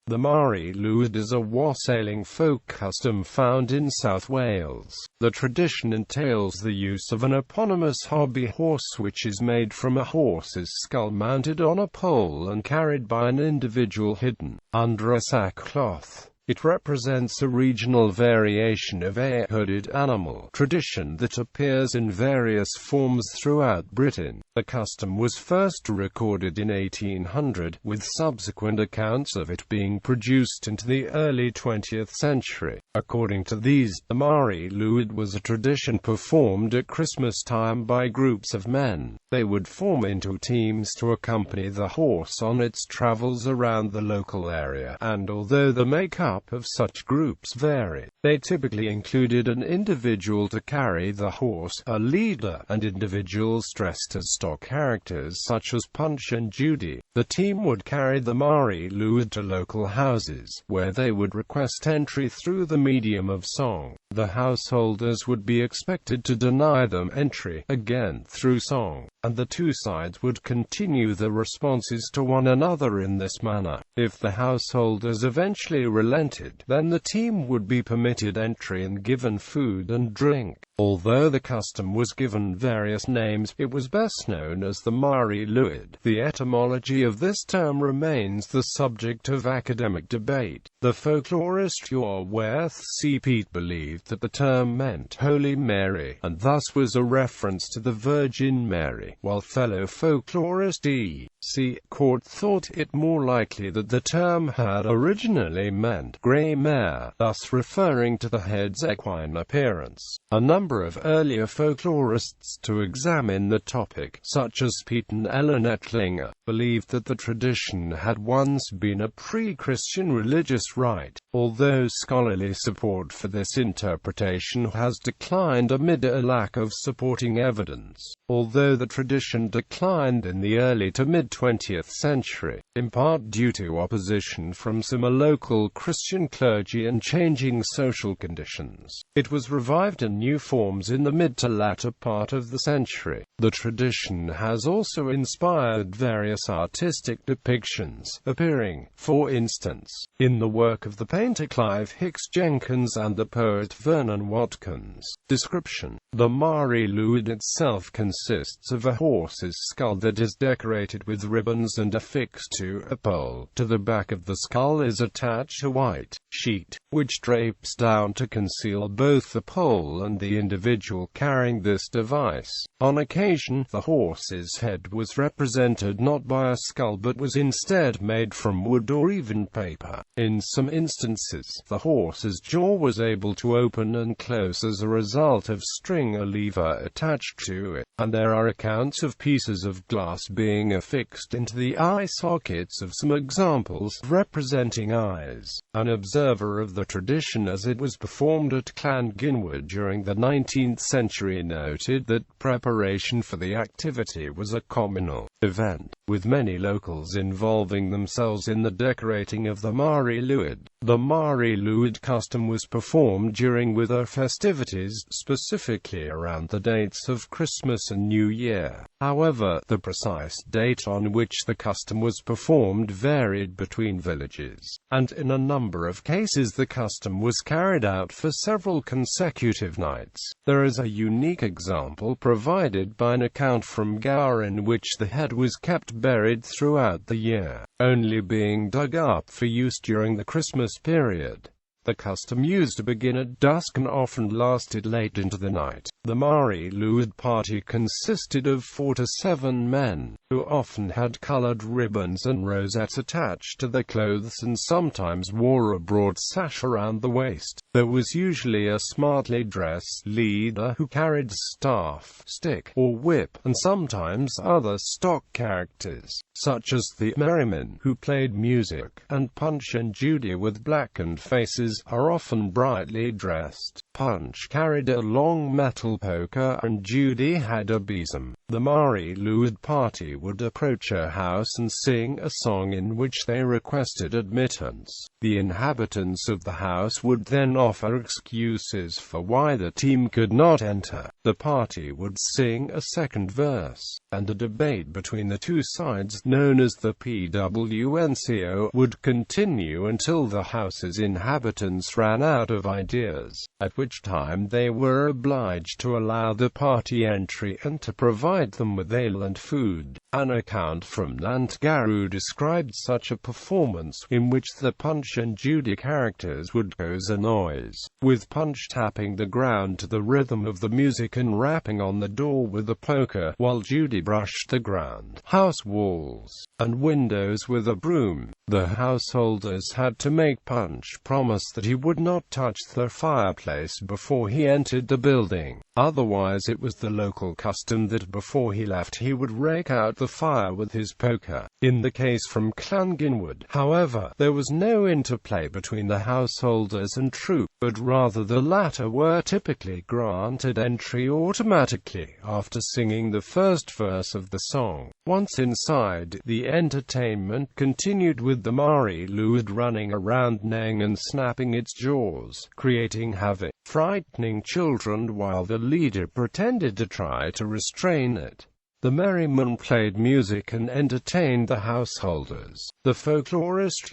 The Mari Lwyd is a wassailing folk custom found in South Wales. The tradition entails the use of an eponymous hobby horse which is made from a horse's skull mounted on a pole and carried by an individual hidden under a sackcloth. It represents a regional variation of a hooded animal tradition that appears in various forms throughout Britain. The custom was first recorded in 1800, with subsequent accounts of it being produced into the early 20th century. According to these, the Mari Lwyd was a tradition performed at Christmas time by groups of men. They would form into teams to accompany the horse on its travels around the local area, and although the makeup of such groups varied, they typically included an individual to carry the horse, a leader, and individuals dressed as stock characters such as Punch and Judy. The team would carry the Mari Lwyd to local houses, where they would request entry through the medium of song. The householders would be expected to deny them entry, again through song, and the two sides would continue the responses to one another in this manner. If the householders eventually relented, then the team would be permitted entry and given food and drink. Although the custom was given various names, it was best known as the Mari Lwyd. The etymology of this term remains the subject of academic debate. The folklorist South believed that the term meant Holy Mary, and thus was a reference to the Virgin Mary, while fellow folklorist E.C. Court thought it more likely that the term had originally meant grey mare, thus referring to the head's equine appearance. A number of earlier folklorists to examine the topic, such as Peter Ellen Ettlinger, believed that the tradition had once been a pre-Christian religious rite, although scholarly support for this interpretation has declined amid a lack of supporting evidence. Although the tradition declined in the early to mid-20th century, in part due to opposition from some local Christian clergy and changing social conditions, it was revived in new forms in the mid to latter part of the century. The tradition has also inspired various artistic depictions, appearing, for instance, in the work of the painter Clive Hicks Jenkins and the poet Vernon Watkins. Description: the Mari Lwyd itself consists of a horse's skull that is decorated with ribbons and affixed to a pole. To the back of the skull is attached a white sheet, which drapes down to conceal both the pole and the individual carrying this device. On occasion, the horse's head was represented not by a skull but was instead made from wood or even paper. In some instances, the horse's jaw was able to open and close as a result of string or lever attached to it, and there are accounts of pieces of glass being affixed into the eye sockets of some examples representing eyes. An observer of the tradition as it was performed at Llanginwyd during the 19th century noted that preparation for the activity was a communal event, with many locals involving themselves in the decorating of the Mari Lwyd. The Mari Lwyd custom was performed during winter festivities, specifically around the dates of Christmas and New Year. However, the precise date on which the custom was performed varied between villages, and in a number of cases the custom was carried out for several consecutive nights. There is a unique example provided by an account from Gower in which the head was kept buried throughout the year, only being dug up for use during the Christmas period. The custom used to begin at dusk and often lasted late into the night. The Mari Lwyd party consisted of 4 to 7 men, who often had colored ribbons and rosettes attached to their clothes and sometimes wore a broad sash around the waist. There was usually a smartly dressed leader who carried staff, stick, or whip, and sometimes other stock characters, such as the Merrymen, who played music, and Punch and Judy with blackened faces horses are often brightly dressed. Punch carried a long metal poker and Judy had a besom. The Mari Lwyd party would approach a house and sing a song in which they requested admittance. The inhabitants of the house would then offer excuses for why the team could not enter. The party would sing a second verse, and a debate between the two sides, known as the PWNCO, would continue until the house's inhabitants ran out of ideas, at which time they were obliged to allow the party entry and to provide them with ale and food. An account from Llangaru described such a performance, in which the Punch and Judy characters would cause a noise, with Punch tapping the ground to the rhythm of the music and rapping on the door with a poker, while Judy brushed the ground, house walls, and windows with a broom. The householders had to make Punch promise that he would not touch the fireplace before he entered the building. Otherwise, it was the local custom that before he left he would rake out the fire with his poker. In the case from Llangaru, however, there was no interplay between the householders and troupe, but rather the latter were typically granted entry automatically after singing the first verse of the song. Once inside, the entertainment continued with the Mari Lwyd running around neighing and snapping its jaws, creating havoc, frightening children while the leader pretended to try to restrain it. The merrymen played music and entertained the householders. The folklorist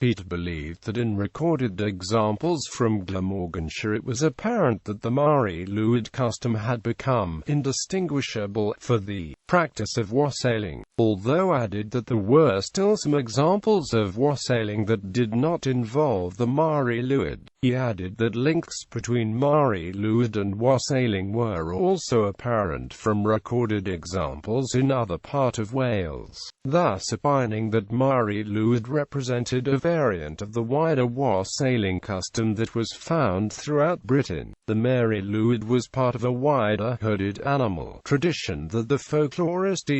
Pete believed that in recorded examples from Glamorganshire it was apparent that the Mari Lwyd custom had become indistinguishable for the practice of wassailing, although added that there were still some examples of wassailing that did not involve the Mari Lwyd. He added that links between Mari Lwyd and wassailing were also apparent from recorded examples in other parts of Wales, thus opining that Mari Lwyd represented a variant of the wider wassailing custom that was found throughout Britain. The Mari Lwyd was part of a wider hooded animal tradition that the folklorist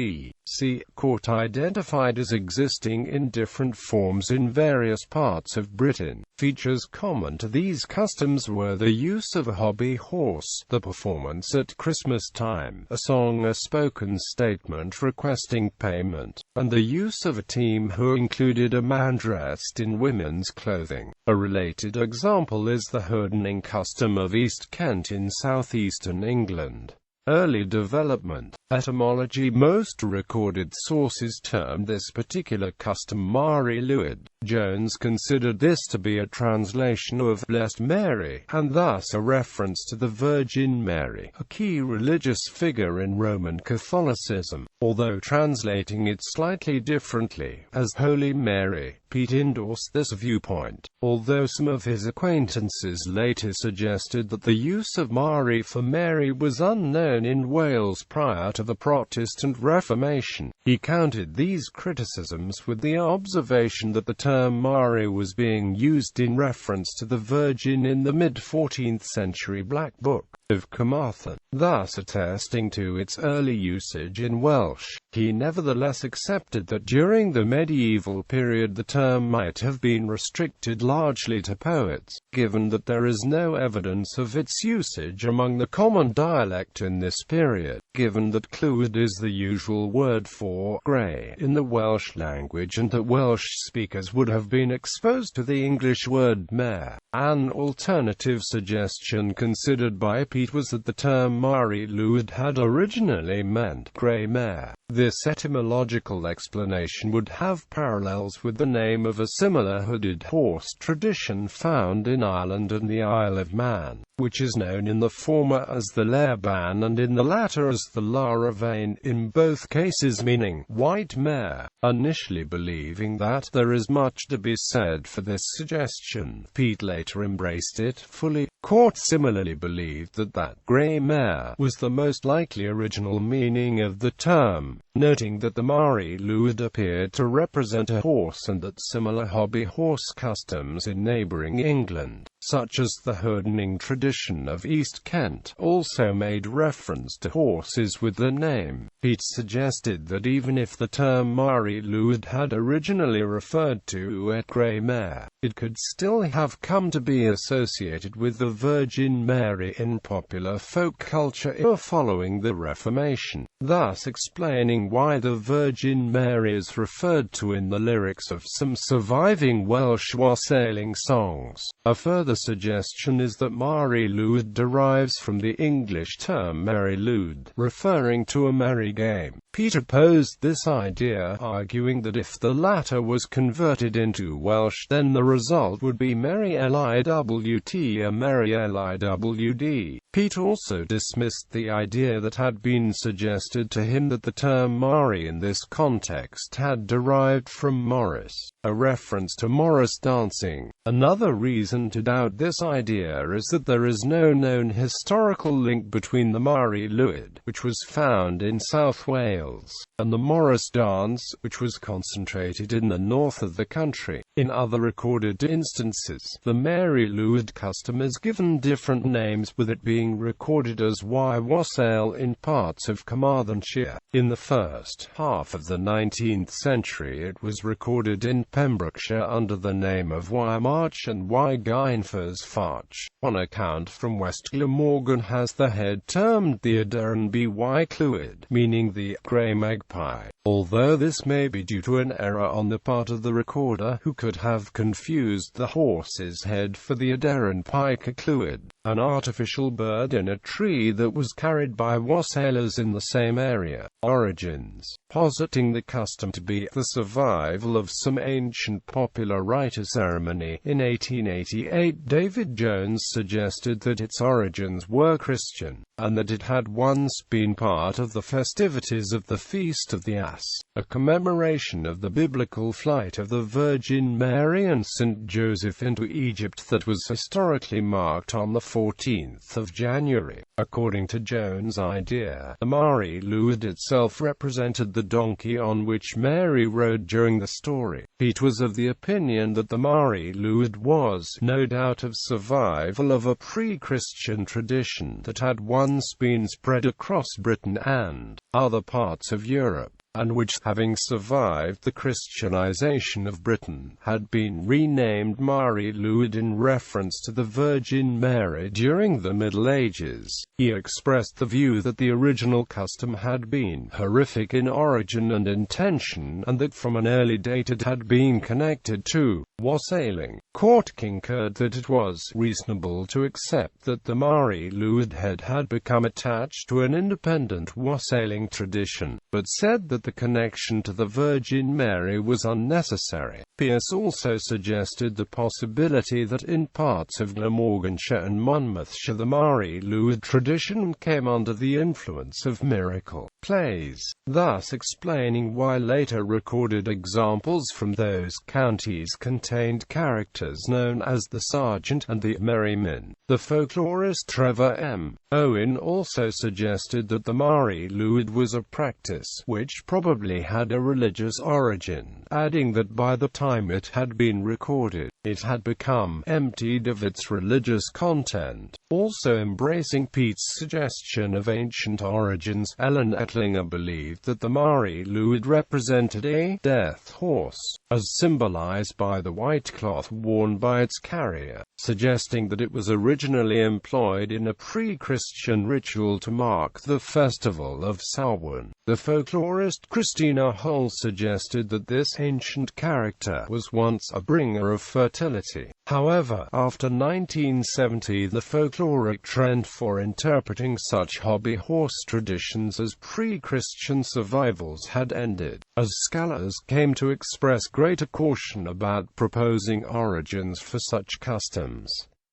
Court identified as existing in different forms in various parts of Britain. Features common to these customs were the use of a hobby horse, the performance at Christmas time, a song, a spoken statement requesting payment, and the use of a team who included a man dressed in women's clothing. A related example is the hoodening custom of East Kent in southeastern England. Early development. Etymology. Most recorded sources term this particular custom Mari Lwyd. Jones considered this to be a translation of Blessed Mary, and thus a reference to the Virgin Mary, a key religious figure in Roman Catholicism, although translating it slightly differently, as Holy Mary. Pete endorsed this viewpoint, although some of his acquaintances later suggested that the use of Mari for Mary was unknown in Wales prior to the Protestant Reformation. He countered these criticisms with the observation that the term Mari was being used in reference to the Virgin in the mid-14th century Black Book of Carmarthen, thus attesting to its early usage in Welsh. He nevertheless accepted that during the medieval period the term might have been restricted largely to poets, given that there is no evidence of its usage among the common dialect in this period, given that clwyd is the usual word for grey in the Welsh language and that Welsh speakers would have been exposed to the English word mare. An alternative suggestion considered by Pete was that the term Mari Lwyd had originally meant grey mare. This etymological explanation would have parallels with the name of a similar hooded horse tradition found in Ireland and the Isle of Man, which is known in the former as the Lairban and in the latter as the Laravein, in both cases meaning white mare. Initially believing that there is much to be said for this suggestion, Pete later embraced it fully. Court similarly believed that grey mare was the most likely original meaning of the term, noting that the Mari Lwyd appeared to represent a horse and that similar hobby horse customs in neighbouring England, such as the hurdening tradition of East Kent, also made reference to horses with the name. Pete suggested that even if the term Mari Lwyd had originally referred to a grey mare, it could still have come to be associated with the Virgin Mary in popular folk culture following the Reformation, thus explaining why the Virgin Mary is referred to in the lyrics of some surviving Welsh wassailing songs. A further suggestion is that Mari Lwyd derives from the English term Mari Lwyd, referring to a merry game. Pete opposed this idea, arguing that if the latter was converted into Welsh, then the result would be Mari Lwyd, a Mary Lwyd. Pete also dismissed the idea that had been suggested to him that the term Mari in this context had derived from Morris, a reference to Morris dancing. Another reason to doubt this idea is that there is no known historical link between the Mari Lwyd, which was found in South Wales, and the Morris dance, which was concentrated in the north of the country. In other recorded instances, the Mari Lwyd custom is given different names, with it being recorded as wassail in parts of Carmarthenshire. In the first half of the 19th century it was recorded in Pembrokeshire under the name of March and Gynffers. One account from West Glamorgan has the head termed the Aderyn Clwyd, meaning the grey magpie, although this may be due to an error on the part of the recorder, who could have confused the horse's head for the Aderyn Clwyd, an artificial bird in a tree that was carried by wassailers in the same area. Origins. Positing the custom to be the survival of some ancient popular rite or ceremony, in 1888 David Jones suggested that its origins were Christian, and that it had once been part of the festivities of the Feast of the Ass, a commemoration of the biblical flight of the Virgin Mary and St. Joseph into Egypt that was historically marked on the 14th of January. According to Jones' idea, the Mari Lwyd itself represented the donkey on which Mary rode during the story. Pete was of the opinion that the Mari Lwyd was, no doubt, of survival of a pre-Christian tradition that had once been spread across Britain and other parts of Europe, and which, having survived the Christianization of Britain, had been renamed Mari Lwyd in reference to the Virgin Mary during the Middle Ages. He expressed the view that the original custom had been horrific in origin and intention, and that from an early date it had been connected to wassailing. Court concurred that it was reasonable to accept that the Mari Lwyd had become attached to an independent wassailing tradition, but said that the connection to the Virgin Mary was unnecessary. Pearce also suggested the possibility that in parts of Glamorganshire and Monmouthshire the Mari Lwyd tradition came under the influence of miracle plays, thus explaining why later recorded examples from those counties contained characters known as the Sergeant and the Merrymen. The folklorist Trevor M. Owen also suggested that the Mari Lwyd was a practice which probably had a religious origin, adding that by the time it had been recorded, it had become emptied of its religious content. Also embracing Pete's suggestion of ancient origins, Ellen Ettlinger believed that the Mari Lwyd represented a death horse, as symbolized by the white cloth worn by its carrier, suggesting that it was originally employed in a pre-Christian ritual to mark the festival of Samhain. The folklorist Christina Hull suggested that this ancient character was once a bringer of fertility. However, after 1970 the folkloric trend for interpreting such hobby horse traditions as pre-Christian survivals had ended, as scholars came to express greater caution about proposing origins for such customs.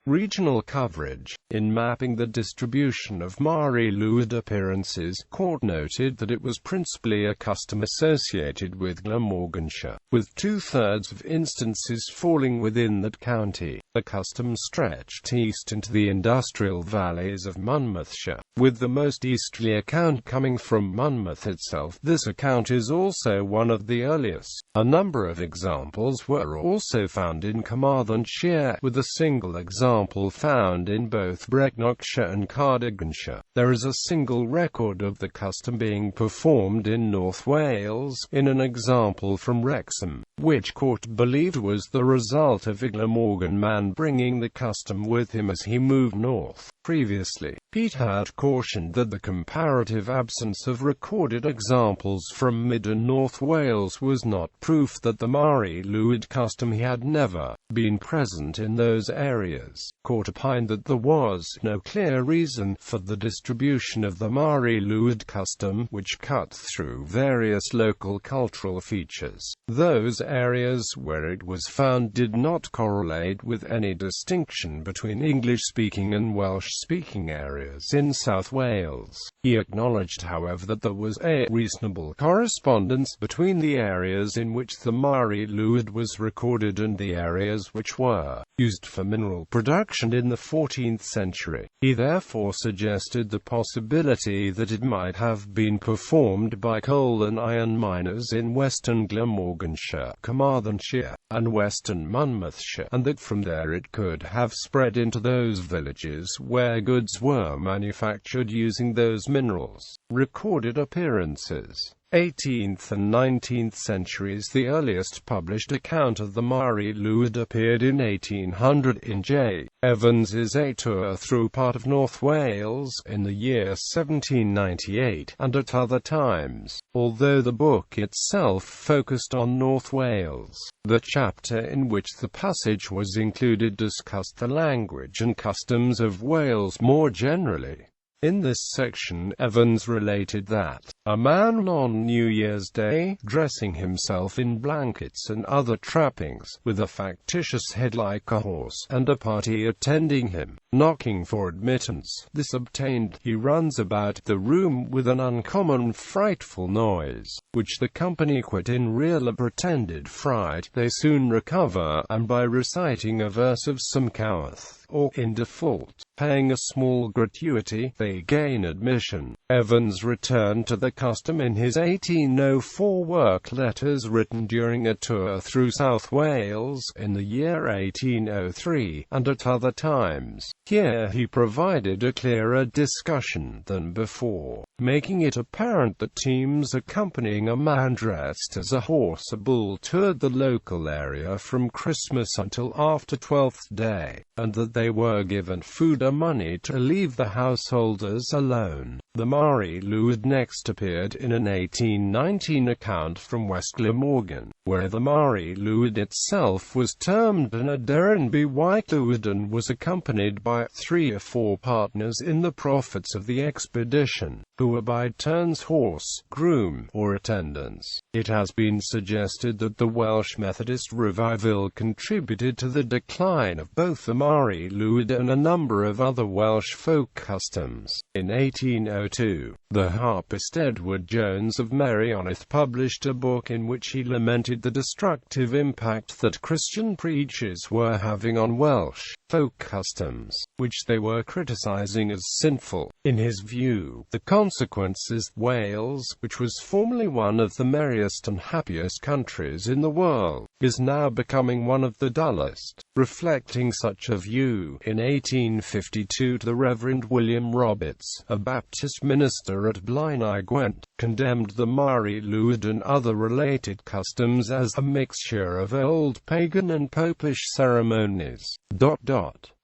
Regional coverage. In mapping the distribution of Mari Lwyd appearances, Court noted that it was principally a custom associated with Glamorganshire, with 2/3 of instances falling within that county. The custom stretched east into the industrial valleys of Monmouthshire, with the most easterly account coming from Monmouth itself. This account is also one of the earliest. A number of examples were also found in Carmarthenshire, with a single example example found in both Brecknockshire and Cardiganshire. There is a single record of the custom being performed in North Wales, in an example from Wrexham, which court believed was the result of a Glamorgan man bringing the custom with him as he moved north. Previously, Pete had cautioned that the comparative absence of recorded examples from Mid and North Wales was not proof that the Mari Lwyd custom had never been present in those areas. Court opined that there was no clear reason for the distribution of the Mari Lwyd custom, which cut through various local cultural features. Those areas where it was found did not correlate with any distinction between English-speaking and Welsh-speaking areas in South Wales. He acknowledged, however, that there was a reasonable correspondence between the areas in which the Mari Lwyd was recorded and the areas which were used for mineral production in the 14th century. He therefore suggested the possibility that it might have been performed by coal and iron miners in western Glamorganshire, Carmarthenshire, and western Monmouthshire, and that from there it could have spread into those villages where goods were manufactured using those minerals. Recorded appearances. 18th and 19th centuries. The earliest published account of the Mari Lwyd appeared in 1800 in J. Evans's A Tour Through Part of North Wales in the year 1798, and at other times. Although the book itself focused on North Wales, the chapter in which the passage was included discussed the language and customs of Wales more generally. In this section, Evans related that a man on New Year's Day, dressing himself in blankets and other trappings, with a factitious head like a horse, and a party attending him, knocking for admittance. This obtained, he runs about the room with an uncommon frightful noise, which the company quit in real pretended fright. They soon recover, and by reciting a verse of some Cowth, or, in default, paying a small gratuity, they gain admission. Evans returned to the custom in his 1804 work Letters Written During a Tour Through South Wales, in the year 1803, and at other times. Here he provided a clearer discussion than before, making it apparent that teams accompanying a man dressed as a horse or bull toured the local area from Christmas until after 12th day, and that they were given food or money to leave the householders alone. The Mari Lwyd next appeared in an 1819 account from West Glamorgan, where the Mari Lwyd itself was termed an Aderenby White Lwyd and was accompanied by 3 or 4 partners in the profits of the expedition, who were by turns horse, groom, or attendants. It has been suggested that the Welsh Methodist revival contributed to the decline of both the Mari Lwyd and a number of other Welsh folk customs. In 1802, the harpist Edward Jones of Merioneth published a book in which he lamented the destructive impact that Christian preachers were having on Welsh folk customs, which they were criticizing as sinful. In his view, the consequence is Wales, which was formerly one of the merriest and happiest countries in the world, is now becoming one of the dullest. Reflecting such a view, in 1852 the Reverend William Roberts, a Baptist minister at Blaenau Gwent, condemned the Mari Lwyd and other related customs as a mixture of old pagan and popish ceremonies.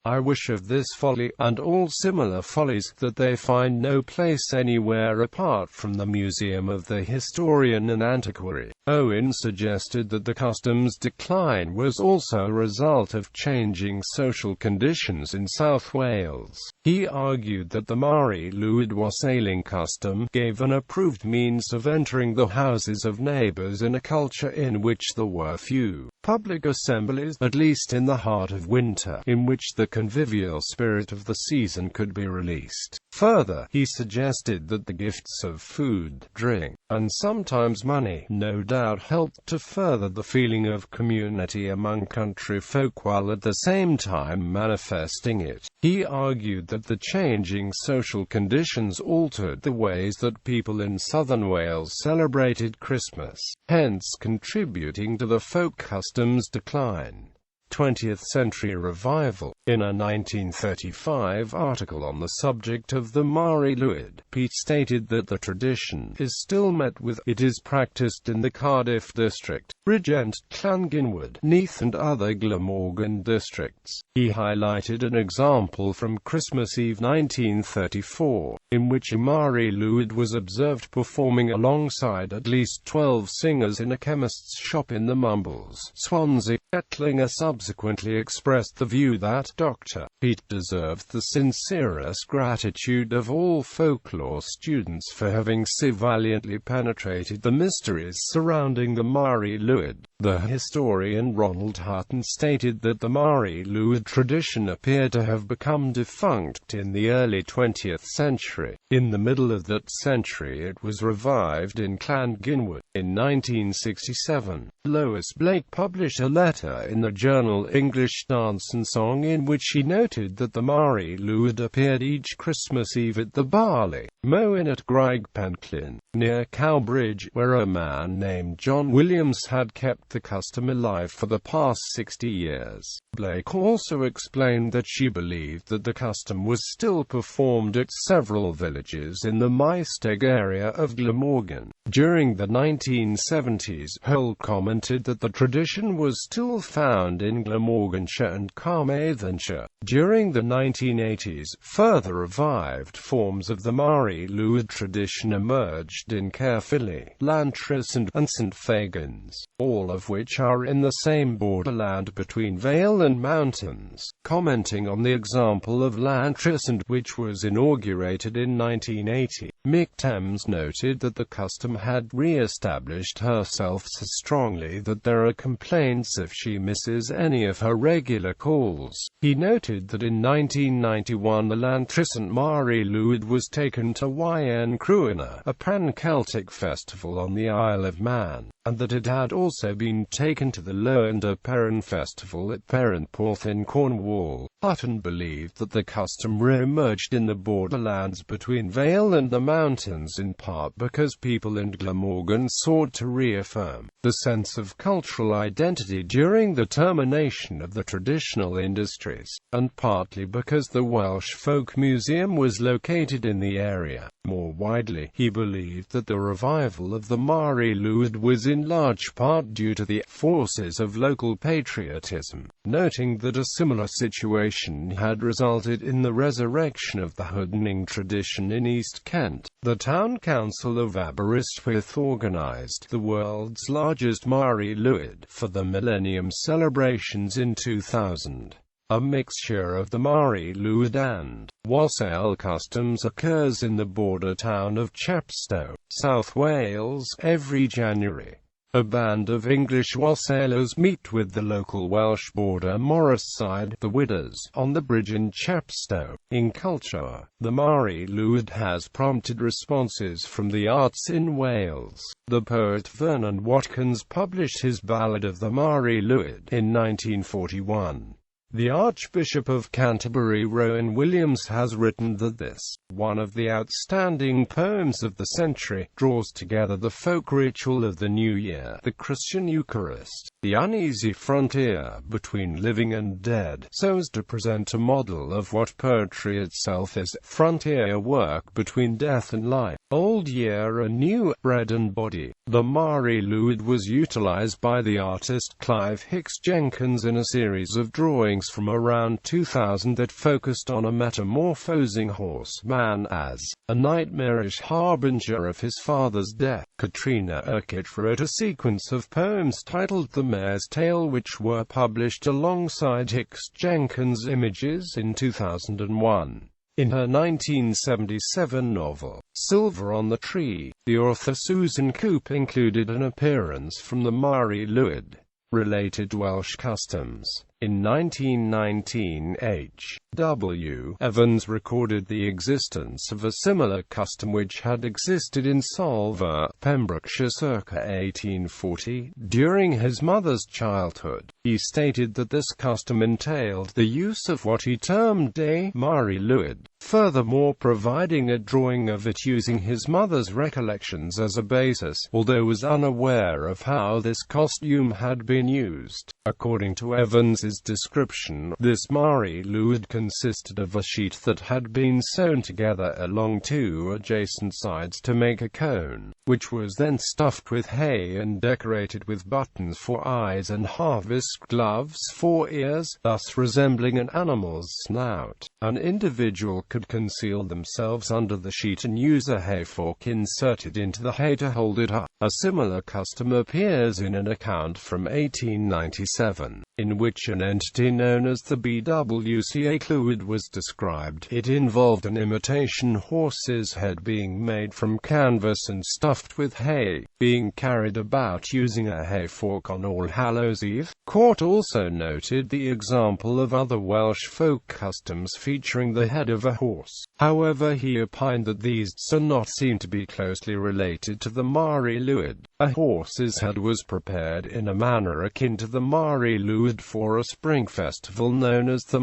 I wish of this folly, and all similar follies, that they find no place anywhere apart from the museum of the historian and antiquary. Owen suggested that the custom's decline was also a result of changing social conditions in South Wales. He argued that the Mari Lwyd wassailing custom gave an approved means of entering the houses of neighbours in a culture in which there were few public assemblies, at least in the heart of winter, in which the convivial spirit of the season could be released. Further, he suggested that the gifts of food, drink, and sometimes money, no doubt helped to further the feeling of community among country folk while at the same time manifesting it. He argued that the changing social conditions altered the ways that people in southern Wales celebrated Christmas, hence contributing to the folk customs' decline. 20th Century Revival. In a 1935 article on the subject of the Mari Lwyd, Pete stated that the tradition is still met with. It is practiced in the Cardiff district, Bridgend, Llanginwyd, Neath and other Glamorgan districts. He highlighted an example from Christmas Eve 1934, in which a Mari Lwyd was observed performing alongside at least 12 singers in a chemist's shop in the Mumbles, Swansea. Ettlinger subsequently expressed the view that Dr. Pete deserved the sincerest gratitude of all folklore students for having so valiantly penetrated the mysteries surrounding the Mari Lwyd. The historian Ronald Hutton stated that the Mari Lwyd tradition appeared to have become defunct in the early 20th century. In the middle of that century it was revived in Llanginwyd. In 1967, Lois Blake published a letter in the journal English Dance and Song in which she noted that the Mari Lwyd appeared each Christmas Eve at the Barley Mow Inn at Graig Penllyn, near Cowbridge, where a man named John Williams had kept the custom alive for the past 60 years. Blake also explained that she believed that the custom was still performed at several villages in the Maesteg area of Glamorgan. During the 1970s, Holt commented that the tradition was still found in Glamorganshire and Carmarthenshire. During the 1980s, further revived forms of the Mari Lwyd tradition emerged in Caerphilly, Llantrys and St Fagans, all of which are in the same borderland between Vale and Mountains. Commenting on the example of Llantrys, which was inaugurated in 1980, Mick Thames noted that the custom had re-established herself so strongly that there are complaints if she misses any of her regular calls. He noted that in 1991 the Llantrys Mari Lwyd was taken to Yn Cruana, a pan-Celtic festival on the Isle of Man, and that it had also been taken to the Lowender Perrin Festival at Perranporth in Cornwall. Hutton believed that the custom re-emerged in the borderlands between Vale and the mountains in part because people in Glamorgan sought to reaffirm the sense of cultural identity during the termination of the traditional industries, and partly because the Welsh Folk Museum was located in the area. More widely, he believed that the revival of the Mari Lwyd was in large part due to the forces of local patriotism, noting that a similar situation had resulted in the resurrection of the hoodening tradition in East Kent. The Town Council of Aberystwyth organised the world's largest Mari Lwyd for the Millennium celebrations in 2000. A mixture of the Mari Lwyd and wassail customs occurs in the border town of Chepstow, South Wales, every January. A band of English wassailers meet with the local Welsh border Morris side, the Widders, on the bridge in Chepstow. In culture, the Mari Lwyd has prompted responses from the arts in Wales. The poet Vernon Watkins published his Ballad of the Mari Lwyd in 1941. The Archbishop of Canterbury Rowan Williams has written that this, one of the outstanding poems of the century, draws together the folk ritual of the New Year, the Christian Eucharist, the uneasy frontier between living and dead, so as to present a model of what poetry itself is, frontier work between death and life. Old Year and New, bread and body. The Mari Lwyd was utilized by the artist Clive Hicks Jenkins in a series of drawings from around 2000 that focused on a metamorphosing horseman as a nightmarish harbinger of his father's death. Katrina Urquhart wrote a sequence of poems titled The Mare's Tale, which were published alongside Hicks Jenkins' images in 2001. In her 1977 novel, Silver on the Tree, the author Susan Coop included an appearance from the Mari Lwyd. Related Welsh customs. In 1919, H.W. Evans recorded the existence of a similar custom which had existed in Solva, Pembrokeshire circa 1840. During his mother's childhood, he stated that this custom entailed the use of what he termed a Mari Lwyd, furthermore providing a drawing of it using his mother's recollections as a basis, although was unaware of how this costume had been used. According to Evans' horse's description. This Mari Lwyd consisted of a sheet that had been sewn together along two adjacent sides to make a cone, which was then stuffed with hay and decorated with buttons for eyes and harvest gloves for ears, thus resembling an animal's snout. An individual could conceal themselves under the sheet and use a hay fork inserted into the hay to hold it up. A similar custom appears in an account from 1897, in which an entity known as the sackcloth.It was described. It involved an imitation horse's head being made from canvas and stuffed with hay, being carried about using a hay fork on All Hallows Eve. Court also noted the example of other Welsh folk customs featuring the head of a horse. However, he opined that these do not seem to be closely related to the Mari Lwyd. A horse's head was prepared in a manner akin to the Mari Lwyd for a spring festival known as the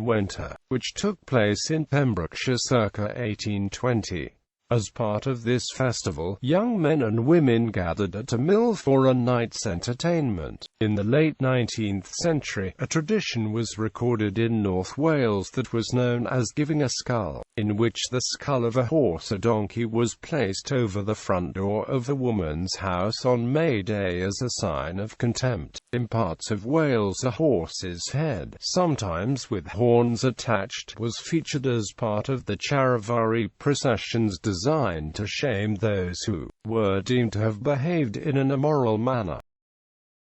Winter, which took place in Pembrokeshire circa 1820. As part of this festival, young men and women gathered at a mill for a night's entertainment. In the late 19th century, a tradition was recorded in North Wales that was known as giving a skull, in which the skull of a horse or donkey was placed over the front door of the woman's house on May Day as a sign of contempt. In parts of Wales, a horse's head, sometimes with horns attached, was featured as part of the charivari processions designed to shame those who were deemed to have behaved in an immoral manner.